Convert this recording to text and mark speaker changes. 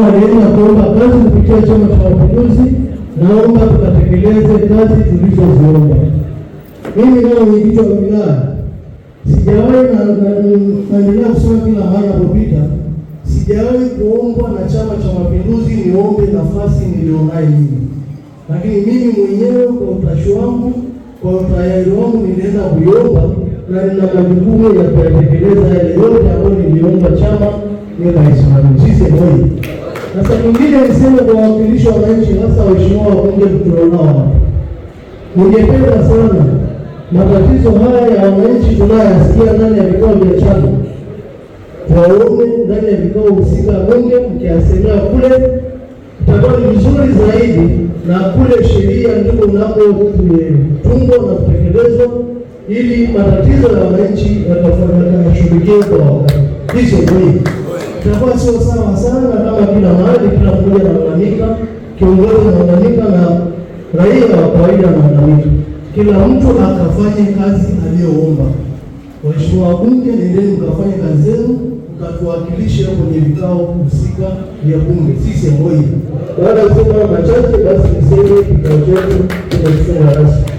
Speaker 1: Walienda kuomba kazi kupitia Chama cha Mapinduzi, naomba tukatekeleze kazi tulizoziomba. Mimi kama mwenyekiti wa wilaya sijawahi naendelea kusema kila mara napopita, sijawahi kuombwa na Chama cha Mapinduzi niombe nafasi nilionayo mimi. Lakini mimi mwenyewe kwa utashi wangu, kwa utayari wangu nilienda kuiomba na nina majukumu ya kuyatekeleza yale yote ambayo niliomba chama niwaisimamie. Sisi moja. Sasa mwingine niseme kwa wawakilishi wa wananchi, hasa waheshimiwa wabunge tulionao hapa. Ningependa sana matatizo haya ya wananchi tunayasikia ndani ya vikao vya chama, tuwaone ndani ya vikao husika bunge, mkiasemea kule itakuwa ni vizuri zaidi, na kule sheria ndiko unapotungwa na kutekelezwa ili matatizo ya wananchi yakashughulikiwe kwa wakati. Hizo ndio itakuwa sio sawa sana kama kila mahali kila mmoja analalamika, kiongozi analalamika na raia wa kawaida analalamika. Kila mtu akafanye kazi aliyoomba. Waheshimiwa wabunge, nendeni mkafanye kazi zenu, mkatuwakilishe kwenye vikao husika vya bunge. Sisi moja. Baada ya kusema machache, basi niseme kikao chetu tunafunga rasmi.